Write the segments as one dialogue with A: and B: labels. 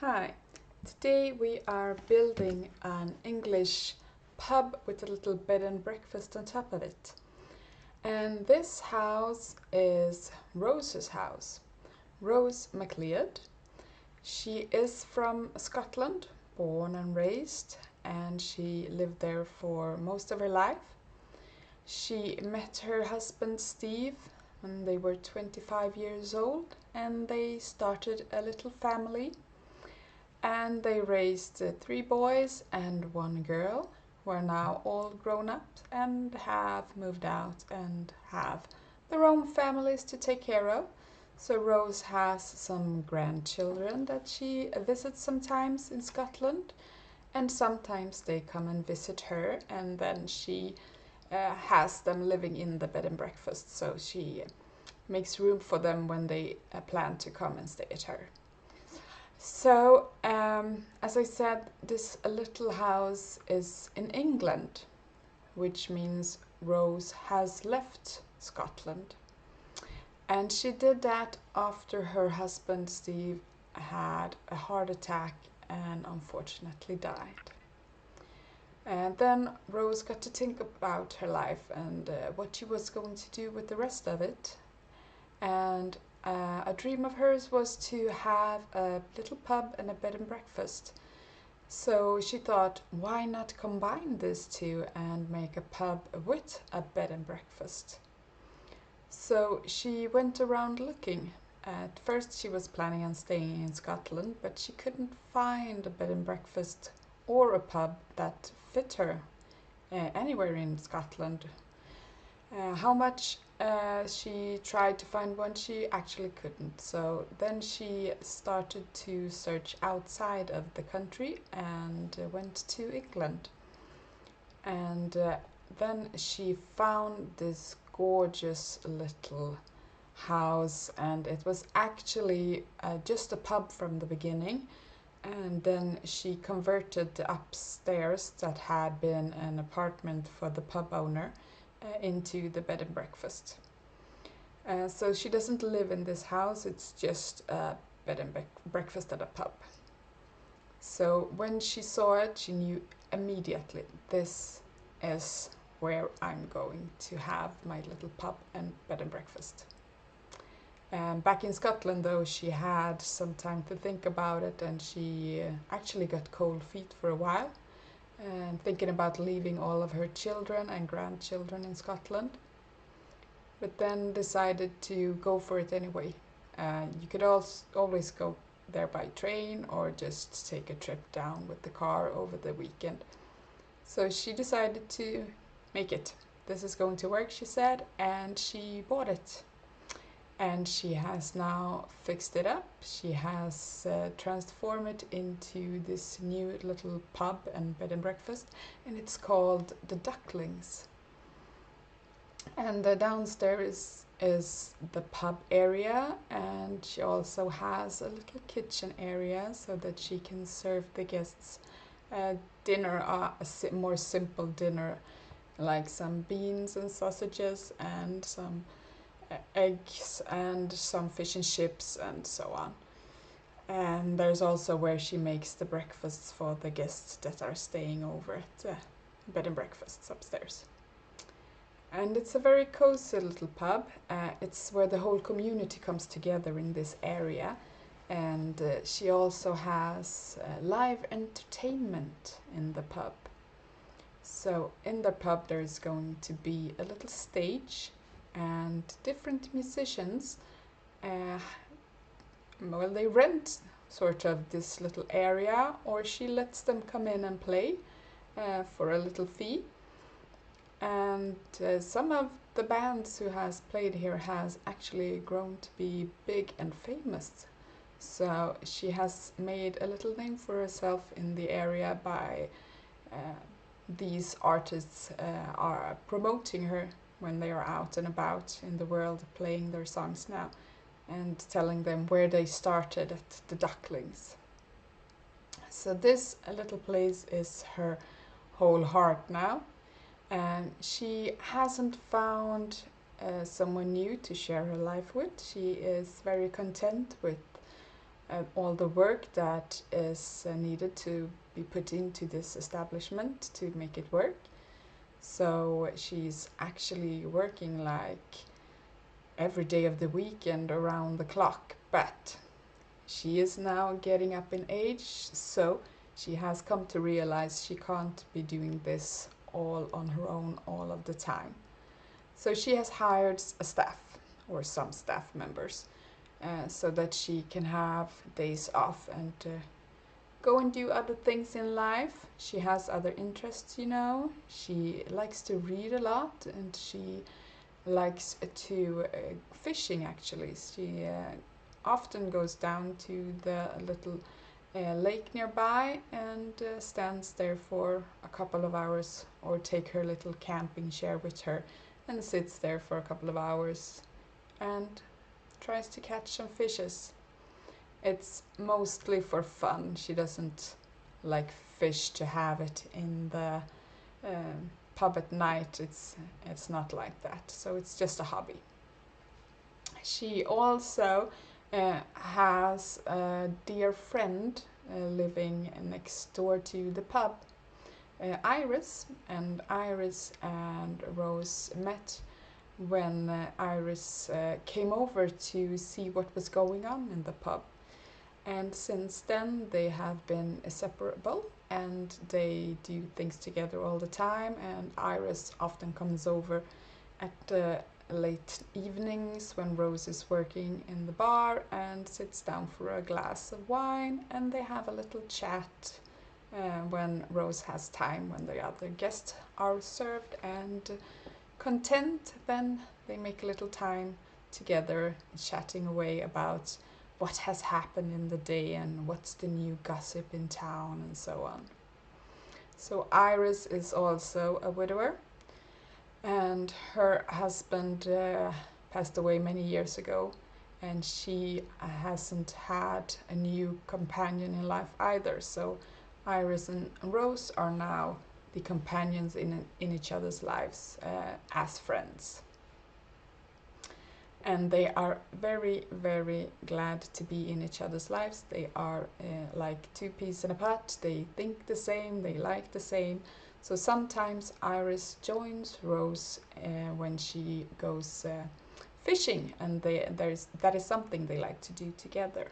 A: Hi, today we are building an English pub with a little bed and breakfast on top of it. And this house is Rose's house. Rose MacLeod. She is from Scotland, born and raised, and she lived there for most of her life. She met her husband Steve when they were 25 years old, and they started a little family. And they raised three boys and one girl, who are now all grown up and have moved out and have their own families to take care of. So Rose has some grandchildren that she visits sometimes in Scotland, and sometimes they come and visit her, and then she has them living in the bed and breakfast, so she makes room for them when they plan to come and stay at her. So, as I said, this little house is in England, which means Rose has left Scotland. And she did that after her husband Steve had a heart attack and unfortunately died. And then Rose got to think about her life and what she was going to do with the rest of it. And a dream of hers was to have a little pub and a bed and breakfast. So she thought, why not combine these two and make a pub with a bed and breakfast? So she went around looking. At first she was planning on staying in Scotland, but she couldn't find a bed and breakfast or a pub that fit her anywhere in Scotland. How much she tried to find one, she actually couldn't. So then she started to search outside of the country and went to England. And then she found this gorgeous little house, and it was actually just a pub from the beginning. And then she converted the upstairs that had been an apartment for the pub owner into the bed and breakfast. So she doesn't live in this house, it's just a bed and breakfast at a pub. So when she saw it, she knew immediately, this is where I'm going to have my little pub and bed and breakfast. Back in Scotland, though, she had some time to think about it, and she actually got cold feet for a while, and thinking about leaving all of her children and grandchildren in Scotland, but then decided to go for it anyway. You could always go there by train or just take a trip down with the car over the weekend. So she decided to make it. This is going to work, she said, and she bought it. And she has now fixed it up. She has transformed it into this new little pub and bed and breakfast, and it's called the Ducklings. And the downstairs is the pub area, and she also has a little kitchen area so that she can serve the guests dinner, a more simple dinner, like some beans and sausages and some eggs and some fish and chips and so on. And there's also where she makes the breakfasts for the guests that are staying over at the bed and breakfasts upstairs. And it's a very cozy little pub. It's where the whole community comes together in this area. And she also has live entertainment in the pub. So in the pub there's going to be a little stage and different musicians. Well, they rent sort of this little area, or she lets them come in and play for a little fee. And some of the bands who has played here has actually grown to be big and famous. So she has made a little name for herself in the area by these artists are promoting her when they are out and about in the world playing their songs now and telling them where they started at the Ducklings. So this little place is her whole heart now. And she hasn't found someone new to share her life with. She is very content with all the work that is needed to be put into this establishment to make it work. So she's actually working like every day of the week and around the clock. But she is now getting up in age, so she has come to realize she can't be doing this all on her own all of the time. So she has hired a staff, or some staff members, so that she can have days off and go and do other things in life. She has other interests, you know. She likes to read a lot, and she likes to fishing actually. She often goes down to the little lake nearby and stands there for a couple of hours, or take her little camping chair with her and sits there for a couple of hours and tries to catch some fishes. It's mostly for fun. She doesn't like fish to have it in the pub at night. It's not like that. So it's just a hobby. She also has a dear friend living next door to the pub, Iris, and Iris and Rose met when Iris came over to see what was going on in the pub. And since then they have been inseparable and they do things together all the time, and Iris often comes over at late evenings when Rose is working in the bar and sits down for a glass of wine, and they have a little chat when Rose has time, when the other guests are served and content, then they make a little time together chatting away about what has happened in the day and what's the new gossip in town and so on. So Iris is also a widower, and her husband passed away many years ago, and she hasn't had a new companion in life either. So Iris and Rose are now the companions in each other's lives as friends. And they are very, very glad to be in each other's lives. They are like two peas in a pod. They think the same, they like the same. So sometimes Iris joins Rose when she goes fishing, and that is something they like to do together.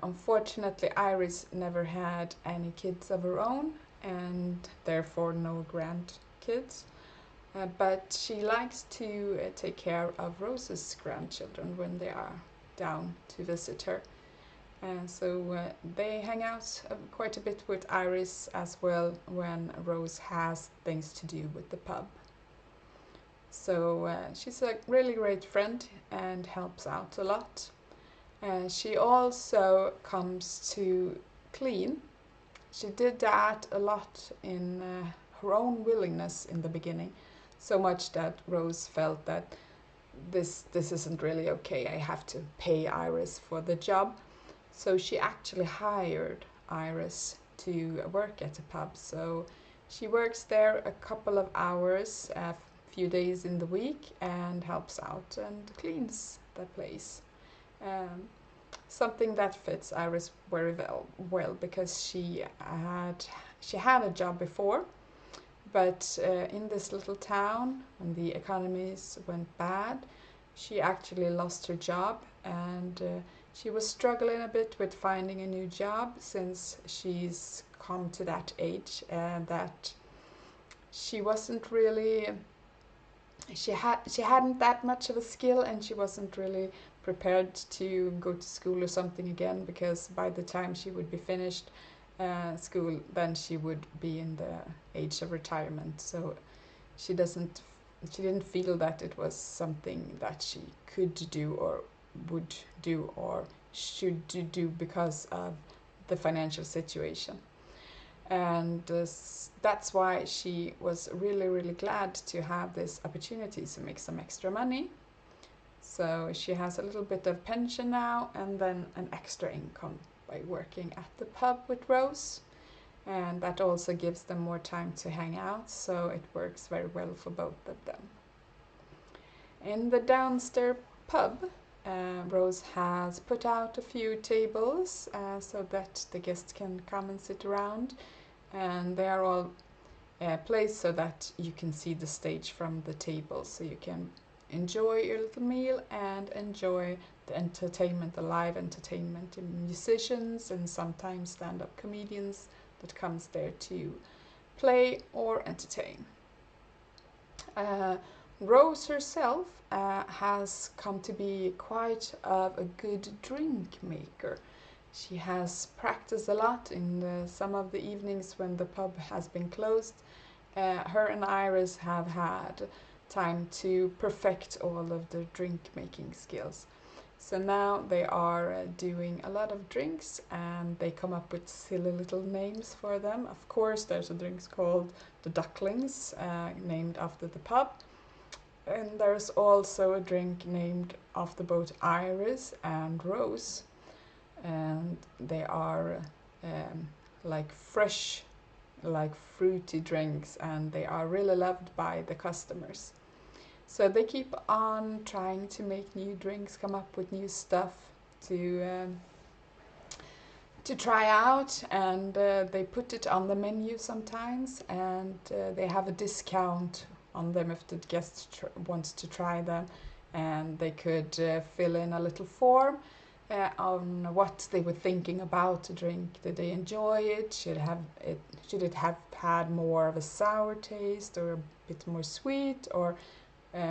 A: Unfortunately, Iris never had any kids of her own, and therefore no grandkids. But she likes to take care of Rose's grandchildren when they are down to visit her. So they hang out quite a bit with Iris as well when Rose has things to do with the pub. So she's a really great friend and helps out a lot. She also comes to clean. She did that a lot in her own willingness in the beginning, so much that Rose felt that this isn't really okay. I have to pay Iris for the job. So she actually hired Iris to work at the pub. So she works there a couple of hours, a few days in the week, and helps out and cleans the place. Something that fits Iris very well because she had a job before, but in this little town, when the economies went bad, she actually lost her job, and she was struggling a bit with finding a new job since she's come to that age that she wasn't really she hadn't that much of a skill, and she wasn't really prepared to go to school or something again, because by the time she would be finished school, then she would be in the age of retirement. So she didn't feel that it was something that she could do or would do or should do because of the financial situation. And that's why she was really, really glad to have this opportunity to make some extra money. So she has a little bit of pension now, and then an extra income by working at the pub with Rose. And that also gives them more time to hang out, so it works very well for both of them. In the downstairs pub, Rose has put out a few tables so that the guests can come and sit around, and they are all placed so that you can see the stage from the table, so you can enjoy your little meal and enjoy the entertainment, the live entertainment, and musicians and sometimes stand-up comedians that comes there to play or entertain. Rose herself has come to be quite a good drink maker. She has practiced a lot in some of the evenings when the pub has been closed. Her and Iris have had time to perfect all of their drink making skills. So now they are doing a lot of drinks, and they come up with silly little names for them. Of course, there's a drink called the Ducklings, named after the pub. And there's also a drink named after both Iris and Rose. And they are like fresh, like fruity drinks, and they are really loved by the customers. So they keep on trying to make new drinks, come up with new stuff to try out, and they put it on the menu sometimes, and they have a discount on them if the guests wants to try them, and they could fill in a little form on what they were thinking about the drink. Did they enjoy it? Should it have had more of a sour taste or a bit more sweet, or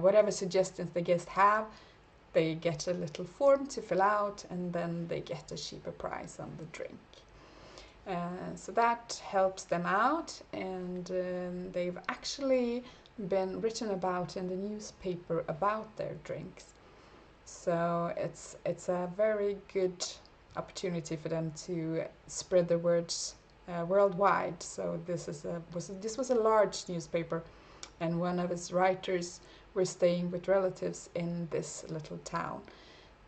A: whatever suggestions the guests have. They get a little form to fill out, and then they get a cheaper price on the drink. So that helps them out, and they've actually been written about in the newspaper about their drinks. So it's a very good opportunity for them to spread their words worldwide. So this was a large newspaper, and one of its writers were staying with relatives in this little town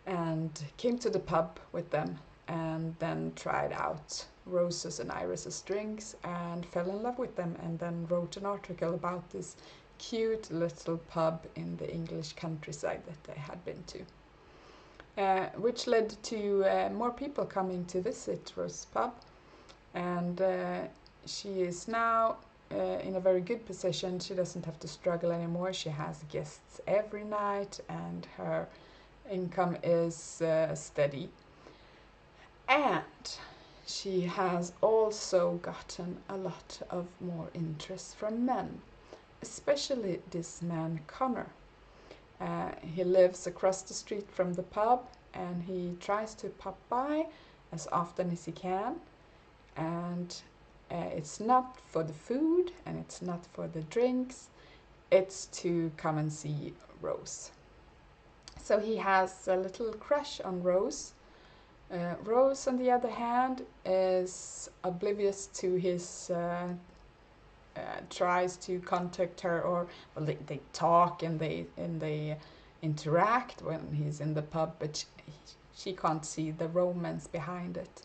A: and came to the pub with them, and then tried out Rose's and Iris's drinks and fell in love with them, and then wrote an article about this cute little pub in the English countryside that they had been to, which led to more people coming to visit Rose's pub, and she is now in a very good position. She doesn't have to struggle anymore. She has guests every night, and her income is steady. And she has also gotten a lot of more interest from men, especially this man Connor. He lives across the street from the pub, and he tries to pop by as often as he can, and it's not for the food and it's not for the drinks, it's to come and see Rose. So he has a little crush on Rose. Rose, on the other hand, is oblivious to his tries to contact her, or well, they talk and they interact when he's in the pub, but she can't see the romance behind it.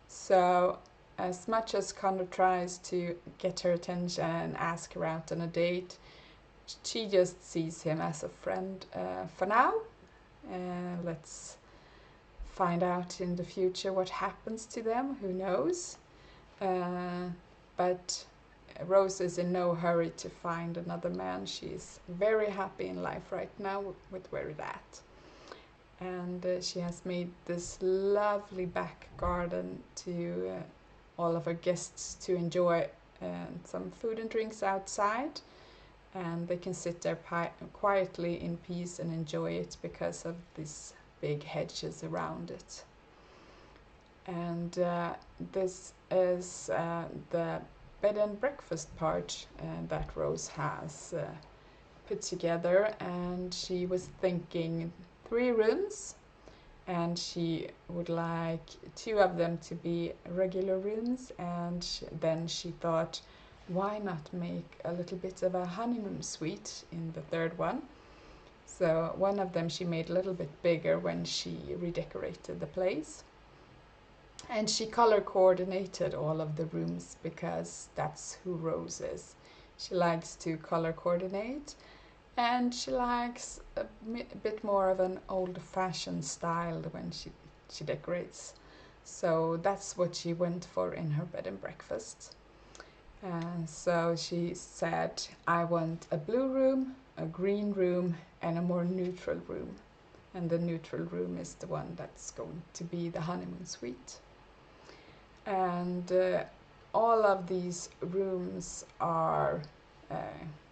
A: So as much as Connor tries to get her attention and ask her out on a date, she just sees him as a friend for now. Let's find out in the future what happens to them, who knows. But Rose is in no hurry to find another man. She's very happy in life right now with where it's at. And she has made this lovely back garden to all of her guests to enjoy some food and drinks outside, and they can sit there quietly in peace and enjoy it because of these big hedges around it. And this is the bed and breakfast part that Rose has put together, and she was thinking 3 rooms, and she would like 2 of them to be regular rooms, and then she thought, why not make a little bit of a honeymoon suite in the 3rd one. So one of them she made a little bit bigger when she redecorated the place, and she color coordinated all of the rooms because that's who Rose is. She likes to color coordinate, and she likes a bit more of an old-fashioned style when she decorates. So that's what she went for in her bed and breakfast. So she said, I want a blue room, a green room, and a more neutral room. And the neutral room is the one that's going to be the honeymoon suite. And all of these rooms are,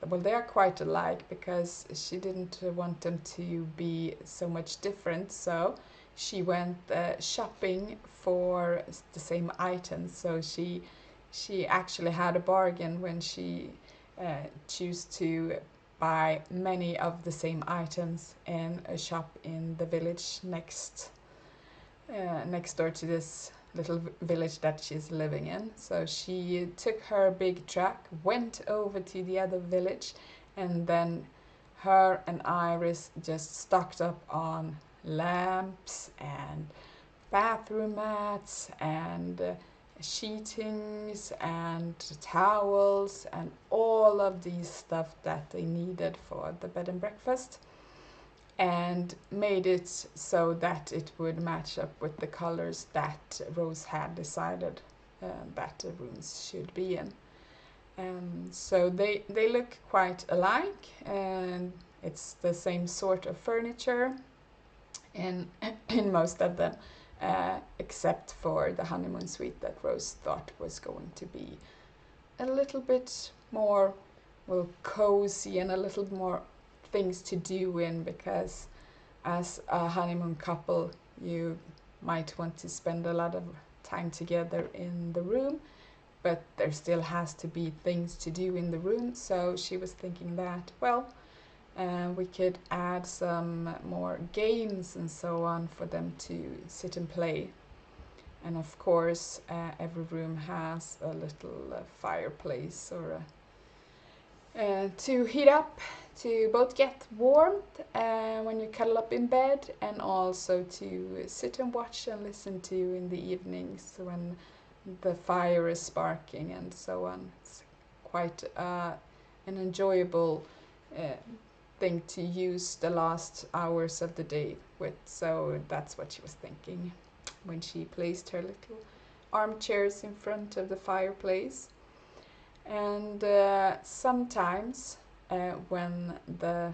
A: well, they are quite alike because she didn't want them to be so much different. So she went shopping for the same items. So she actually had a bargain when she chose to buy many of the same items in a shop in the village next door to this little village that she's living in. So she took her big truck, went over to the other village, and then her and Iris just stocked up on lamps and bathroom mats and sheetings and towels and all of these stuff that they needed for the bed and breakfast, and made it so that it would match up with the colors that Rose had decided that the rooms should be in. So they look quite alike, and it's the same sort of furniture in most of them, except for the honeymoon suite that Rose thought was going to be a little bit more, well, cozy and a little more things to do in, because as a honeymoon couple you might want to spend a lot of time together in the room, but there still has to be things to do in the room. So she was thinking that, well, we could add some more games and so on for them to sit and play. And of course, every room has a little fireplace or to heat up, to both get warmth when you cuddle up in bed, and also to sit and watch and listen to in the evenings when the fire is sparking and so on. It's quite an enjoyable thing to use the last hours of the day with. So that's what she was thinking when she placed her little armchairs in front of the fireplace. And sometimes when the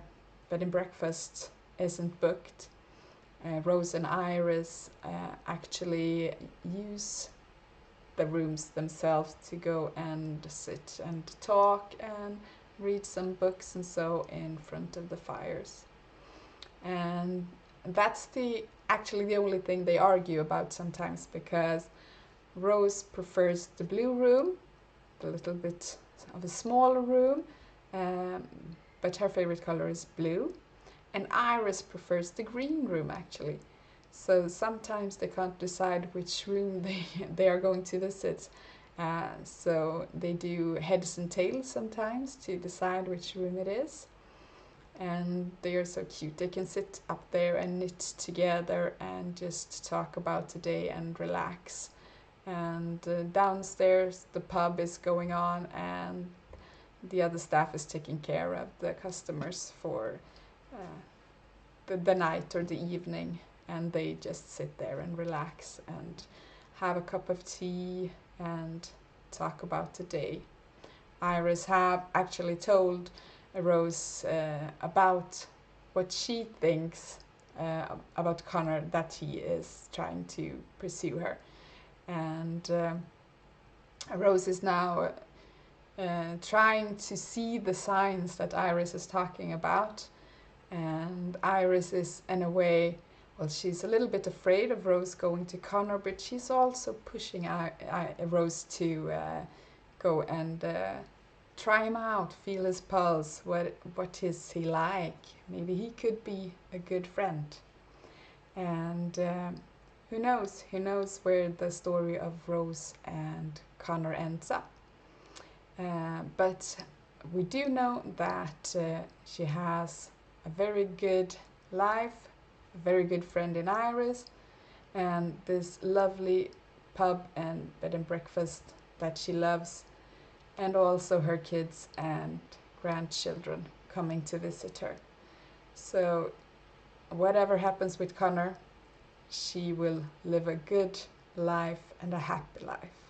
A: bed and breakfast isn't booked, Rose and Iris actually use the rooms themselves to go and sit and talk and read some books and so in front of the fires. And that's actually the only thing they argue about sometimes, because Rose prefers the blue room, a little bit of a smaller room, but her favorite color is blue, and Iris prefers the green room actually. So sometimes they can't decide which room they are going to visit. So they do heads and tails sometimes to decide which room it is. And they are so cute. They can sit up there and knit together and just talk about the day and relax. And downstairs the pub is going on, and the other staff is taking care of the customers for the night or the evening, and they just sit there and relax and have a cup of tea and talk about the day. Iris have actually told Rose about what she thinks about Connor, that he is trying to pursue her. And Rose is now trying to see the signs that Iris is talking about. And Iris is, in a way, well, she's a little bit afraid of Rose going to Connor, but she's also pushing Rose to go and try him out, feel his pulse, what is he like. Maybe he could be a good friend. And who knows where the story of Rose and Connor ends up. But we do know that she has a very good life, a very good friend in Iris, and this lovely pub and bed and breakfast that she loves, and also her kids and grandchildren coming to visit her. So whatever happens with Connor, she will live a good life and a happy life.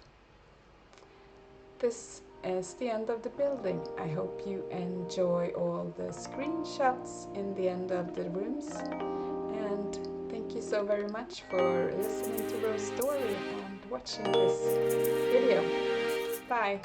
A: This is the end of the building. I hope you enjoy all the screenshots in the end of the rooms. And thank you so very much for listening to Rose's story and watching this video. Bye!